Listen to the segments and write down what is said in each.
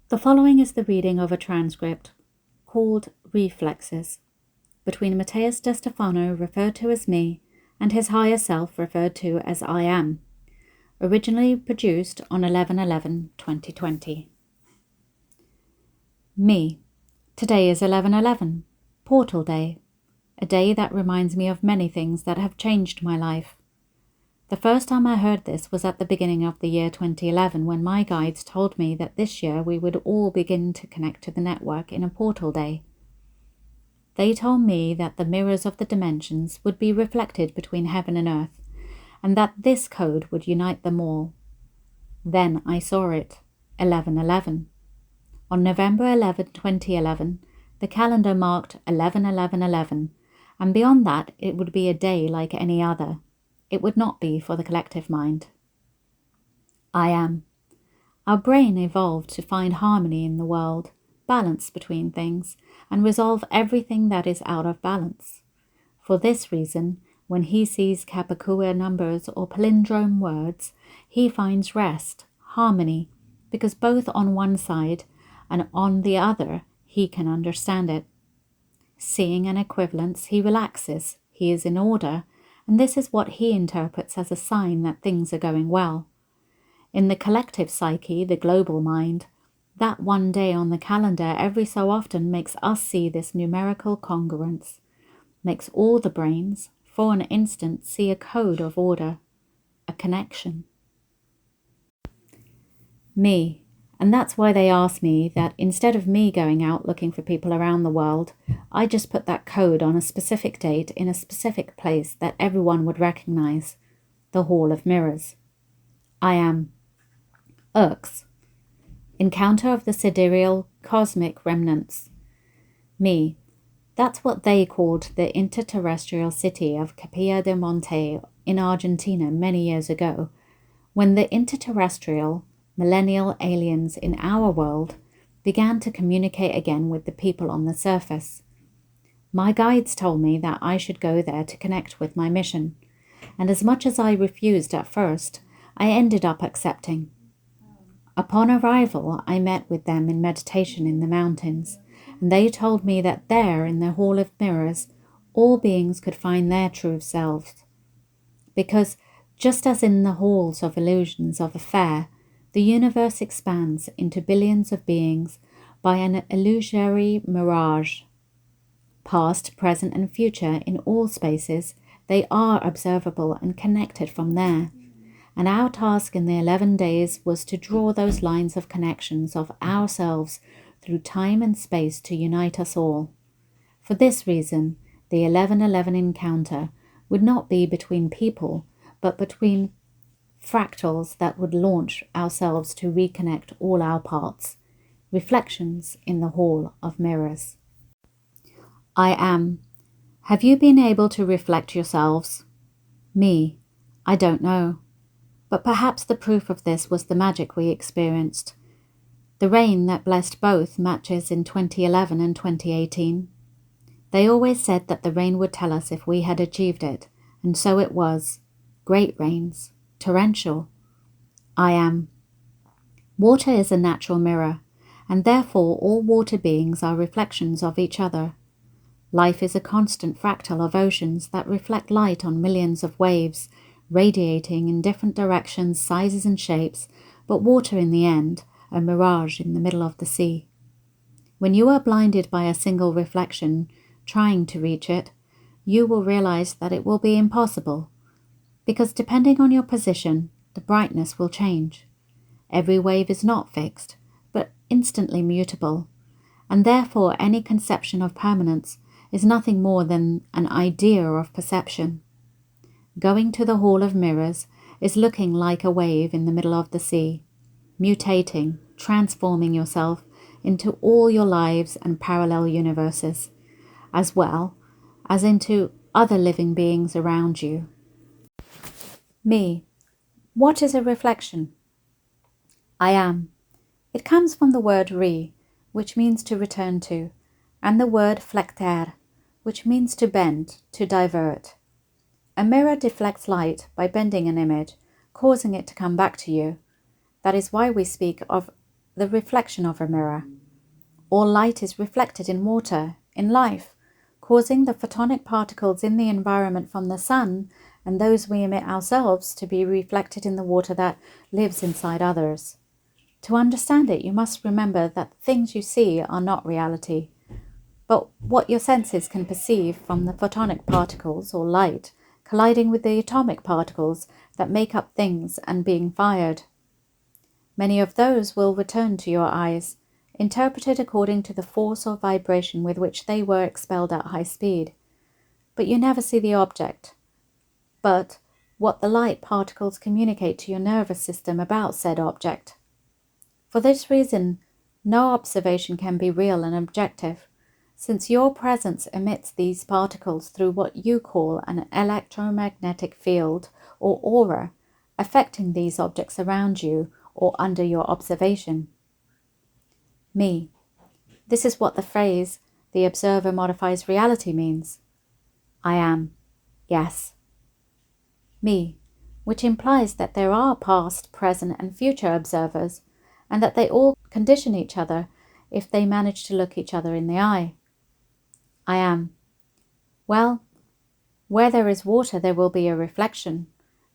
The following is the reading of a transcript called REFLEXES between Matías De Stefano, referred to as me, and his higher self, referred to as I am, originally produced on 11/11/2020. Me. Today is 11/11, Portal Day, a day that reminds me of many things that have changed my life. The first time I heard this was at the beginning of the year 2011, when my guides told me that this year we would all begin to connect to the network in a portal day. They told me that the mirrors of the dimensions would be reflected between heaven and earth, and that this code would unite them all. Then I saw it, 11/11. On November 11, 2011, the calendar marked 11/11/11, and beyond that it would be a day like any other. It would not be for the collective mind. I am. Our brain evolved to find harmony in the world, balance between things, and resolve everything that is out of balance. For this reason, when he sees Kapakua numbers or palindrome words, he finds rest, harmony, because both on one side and on the other he can understand it. Seeing an equivalence, he relaxes, he is in order, and this is what he interprets as a sign that things are going well. In the collective psyche, the global mind, that one day on the calendar every so often makes us see this numerical congruence, makes all the brains, for an instant, see a code of order, a connection. Me. And that's why they asked me that instead of me going out looking for people around the world, I just put that code on a specific date in a specific place that everyone would recognize, the Hall of Mirrors. I am. Encounter of the sidereal cosmic remnants. Me. That's what they called the interterrestrial city of Capilla del Monte in Argentina many years ago, when the interterrestrial millennial aliens in our world began to communicate again with the people on the surface. My guides told me that I should go there to connect with my mission, and as much as I refused at first, I ended up accepting. Upon arrival, I met with them in meditation in the mountains, and they told me that there, in the Hall of Mirrors, all beings could find their true selves. Because, just as in the halls of illusions of a fair, the universe expands into billions of beings by an illusory mirage. Past, present, and future in all spaces, they are observable and connected from there. And our task in the 11 days was to draw those lines of connections of ourselves through time and space to unite us all. For this reason, the 11/11 encounter would not be between people, but between fractals that would launch ourselves to reconnect all our parts, reflections in the Hall of Mirrors. I am. Have you been able to reflect yourselves? Me. I don't know. But perhaps the proof of this was the magic we experienced. The rain that blessed both matches in 2011 and 2018. They always said that the rain would tell us if we had achieved it, and so it was. Great rains. Torrential. I am. Water is a natural mirror, and therefore all water beings are reflections of each other. Life is a constant fractal of oceans that reflect light on millions of waves, radiating in different directions, sizes and shapes, but water in the end, a mirage in the middle of the sea. When you are blinded by a single reflection, trying to reach it, you will realize that it will be impossible. Because depending on your position, the brightness will change. Every wave is not fixed, but instantly mutable, and therefore any conception of permanence is nothing more than an idea of perception. Going to the Hall of Mirrors is looking like a wave in the middle of the sea, mutating, transforming yourself into all your lives and parallel universes, as well as into other living beings around you. Me. What is a reflection? I am. It comes from the word re, which means to return to, and the word flecter, which means to bend, to divert. A mirror deflects light by bending an image, causing it to come back to you. That is why we speak of the reflection of a mirror. All light is reflected in water, in life, causing the photonic particles in the environment from the sun and those we emit ourselves to be reflected in the water that lives inside others. To understand it, you must remember that the things you see are not reality, but what your senses can perceive from the photonic particles, or light, colliding with the atomic particles that make up things and being fired. Many of those will return to your eyes, interpreted according to the force or vibration with which they were expelled at high speed. But you never see the object, but what the light particles communicate to your nervous system about said object. For this reason, no observation can be real and objective, since your presence emits these particles through what you call an electromagnetic field or aura, affecting these objects around you or under your observation. Me. This is what the phrase, the observer modifies reality means. I am. Yes. Me, which implies that there are past, present, and future observers, and that they all condition each other if they manage to look each other in the eye. I am. Well, where there is water, there will be a reflection.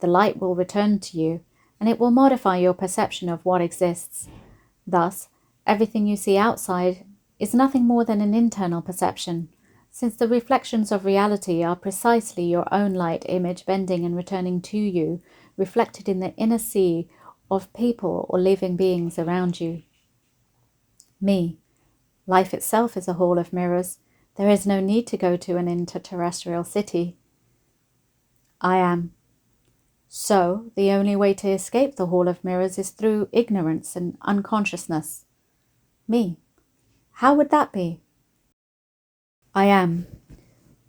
The light will return to you, and it will modify your perception of what exists. Thus, everything you see outside is nothing more than an internal perception, since the reflections of reality are precisely your own light image bending and returning to you, reflected in the inner sea of people or living beings around you. Me. Life itself is a hall of mirrors. There is no need to go to an interterrestrial city. I am. So, the only way to escape the hall of mirrors is through ignorance and unconsciousness. Me. How would that be? I am.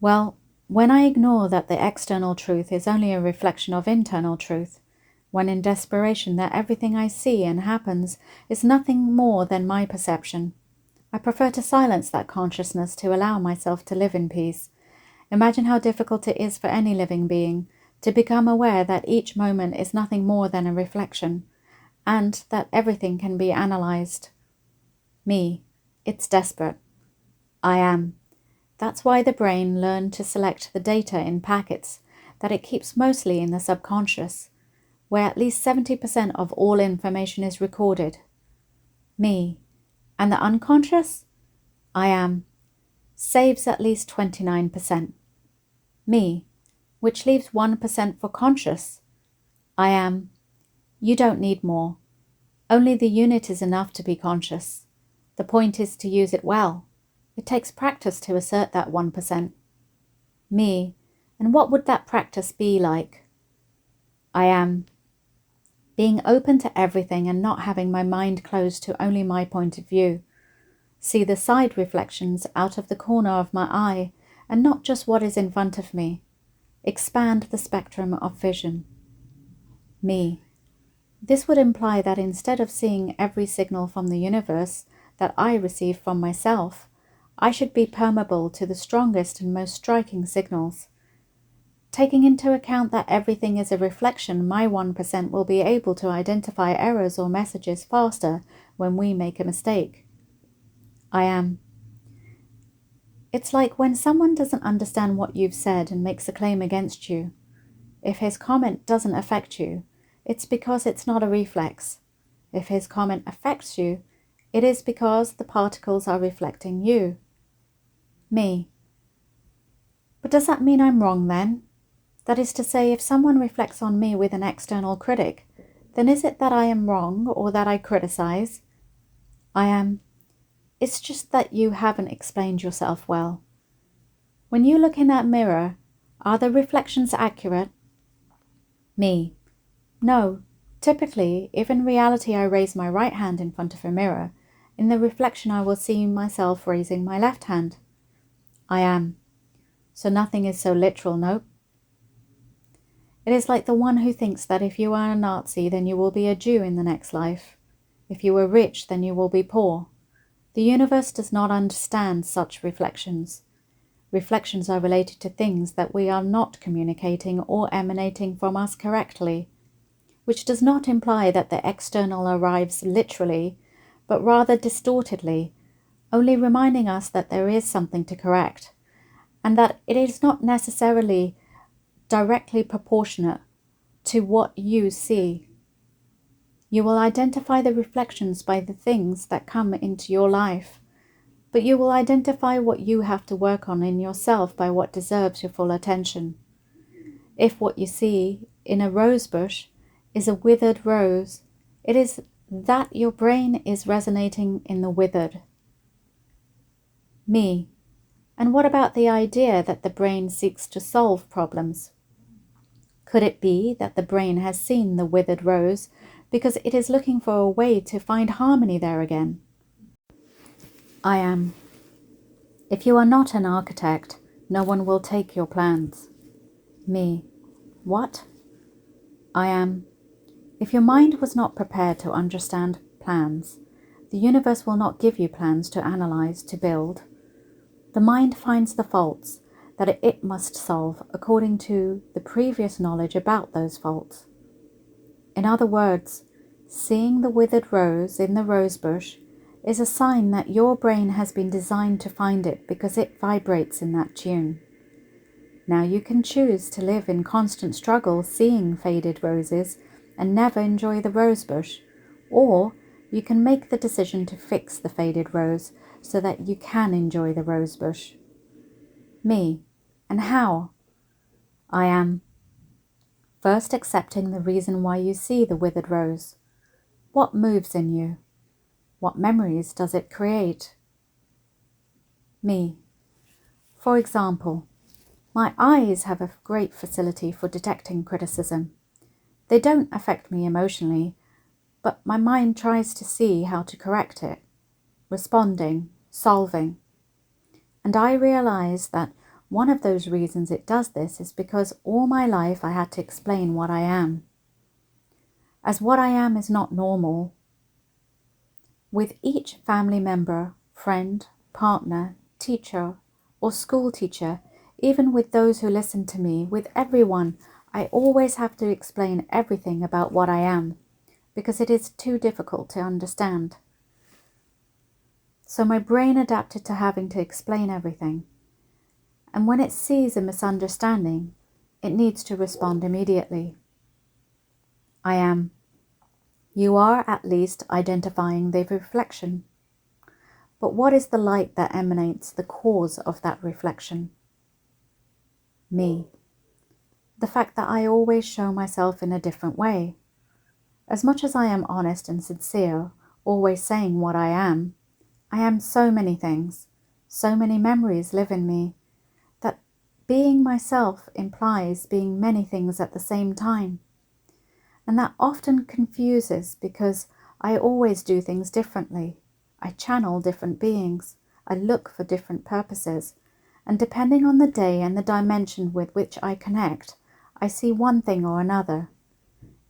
Well, when I ignore that the external truth is only a reflection of internal truth, when in desperation that everything I see and happens is nothing more than my perception, I prefer to silence that consciousness to allow myself to live in peace. Imagine how difficult it is for any living being to become aware that each moment is nothing more than a reflection, and that everything can be analyzed. Me. It's desperate. I am. That's why the brain learned to select the data in packets that it keeps mostly in the subconscious, where at least 70% of all information is recorded. Me. And the unconscious? I am. Saves at least 29%. Me. Which leaves 1% for conscious. I am. You don't need more. Only the unit is enough to be conscious. The point is to use it well. It takes practice to assert that 1%. Me. And what would that practice be like? I am. Being open to everything and not having my mind closed to only my point of view. See the side reflections out of the corner of my eye and not just what is in front of me. Expand the spectrum of vision. Me. This would imply that instead of seeing every signal from the universe that I receive from myself, I should be permeable to the strongest and most striking signals. Taking into account that everything is a reflection, my 1% will be able to identify errors or messages faster when we make a mistake. I am. It's like when someone doesn't understand what you've said and makes a claim against you. If his comment doesn't affect you, it's because it's not a reflex. If his comment affects you, it is because the particles are reflecting you. Me. But does that mean I'm wrong then? That is to say, if someone reflects on me with an external critic, then is it that I am wrong or that I criticize? I am. It's just that you haven't explained yourself well. When you look in that mirror, are the reflections accurate? Me. No. Typically, if in reality I raise my right hand in front of a mirror, in the reflection I will see myself raising my left hand. I am. So nothing is so literal, nope. It is like the one who thinks that if you are a Nazi, then you will be a Jew in the next life. If you are rich, then you will be poor. The universe does not understand such reflections. Reflections are related to things that we are not communicating or emanating from us correctly, which does not imply that the external arrives literally, but rather distortedly, only reminding us that there is something to correct, and that it is not necessarily directly proportionate to what you see. You will identify the reflections by the things that come into your life, but you will identify what you have to work on in yourself by what deserves your full attention. If what you see in a rose bush is a withered rose, it is that your brain is resonating in the withered. Me. And what about the idea that the brain seeks to solve problems? Could it be that the brain has seen the withered rose because it is looking for a way to find harmony there again? I am. If you are not an architect, no one will take your plans. Me. What? I am. If your mind was not prepared to understand plans, the universe will not give you plans to analyze, to build. The mind finds the faults that it must solve according to the previous knowledge about those faults. In other words, seeing the withered rose in the rosebush is a sign that your brain has been designed to find it because it vibrates in that tune. Now you can choose to live in constant struggle seeing faded roses and never enjoy the rosebush, or you can make the decision to fix the faded rose so that you can enjoy the rosebush. Me. And how? I am. First accepting the reason why you see the withered rose. What moves in you? What memories does it create? Me. For example, my eyes have a great facility for detecting criticism. They don't affect me emotionally, but my mind tries to see how to correct it, responding, solving. And I realize that one of those reasons it does this is because all my life I had to explain what I am. As what I am is not normal. With each family member, friend, partner, teacher, or school teacher, even with those who listen to me, with everyone, I always have to explain everything about what I am, because it is too difficult to understand. So my brain adapted to having to explain everything. And when it sees a misunderstanding, it needs to respond immediately. I am. You are at least identifying the reflection. But what is the light that emanates the cause of that reflection? Me. The fact that I always show myself in a different way. As much as I am honest and sincere, always saying what I am so many things, so many memories live in me, that being myself implies being many things at the same time. And that often confuses because I always do things differently. I channel different beings. I look for different purposes. And depending on the day and the dimension with which I connect, I see one thing or another.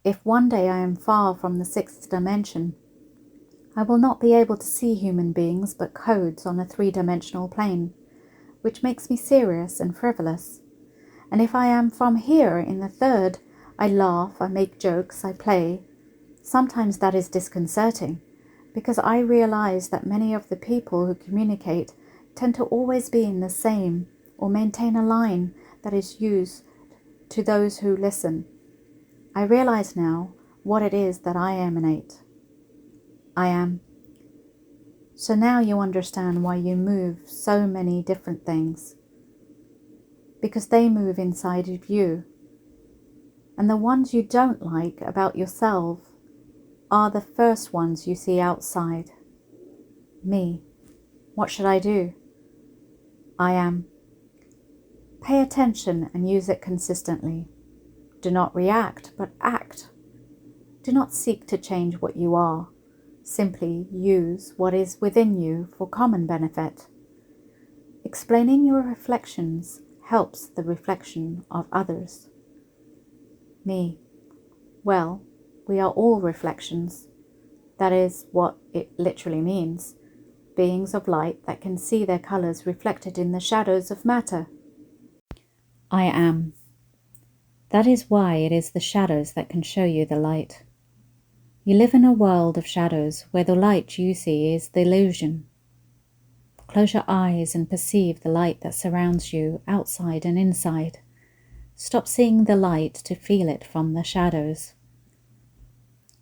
If one day I am far from the sixth dimension, I will not be able to see human beings but codes on a three-dimensional plane, which makes me serious and frivolous. And if I am from here in the third, I laugh, I make jokes, I play. Sometimes that is disconcerting, because I realize that many of the people who communicate tend to always be in the same or maintain a line that is used to those who listen. I realize now what it is that I emanate. I am. So now you understand why you move so many different things. Because they move inside of you. And the ones you don't like about yourself are the first ones you see outside. Me. What should I do? I am. Pay attention and use it consistently. Do not react, but act. Do not seek to change what you are. Simply use what is within you for common benefit. Explaining your reflections helps the reflection of others. Me. Well, we are all reflections. That is what it literally means. Beings of light that can see their colors reflected in the shadows of matter. I am. That is why it is the shadows that can show you the light. You live in a world of shadows where the light you see is the illusion. Close your eyes and perceive the light that surrounds you outside and inside. Stop seeing the light to feel it from the shadows.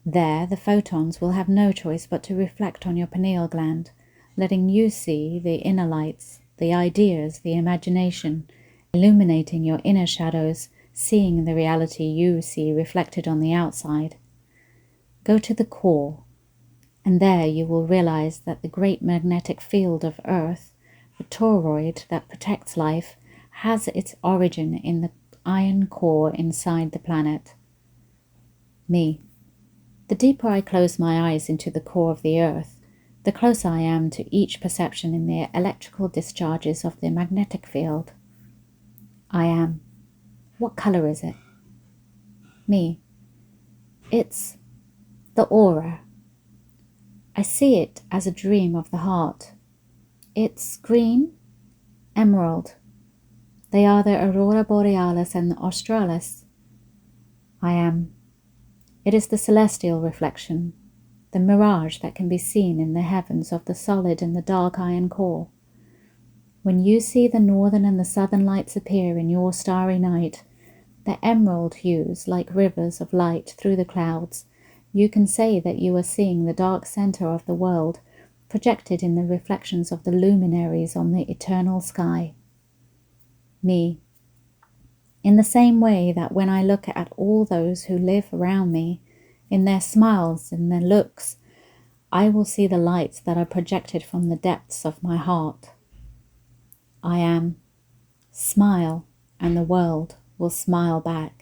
There, the photons will have no choice but to reflect on your pineal gland, letting you see the inner lights, the ideas, the imagination, illuminating your inner shadows, seeing the reality you see reflected on the outside. Go to the core, and there you will realize that the great magnetic field of Earth, the toroid that protects life, has its origin in the iron core inside the planet. Me. The deeper I close my eyes into the core of the Earth, the closer I am to each perception in the electrical discharges of the magnetic field. I am. What color is it? Me. It's the aura. I see it as a dream of the heart. It's green, emerald. They are the aurora borealis and the australis. I am. It is the celestial reflection, the mirage that can be seen in the heavens of the solid and the dark iron core. When you see the northern and the southern lights appear in your starry night, the emerald hues like rivers of light through the clouds, you can say that you are seeing the dark center of the world projected in the reflections of the luminaries on the eternal sky. Me. In the same way that when I look at all those who live around me, in their smiles, in their looks, I will see the lights that are projected from the depths of my heart. I am. Smile, and the world will smile back.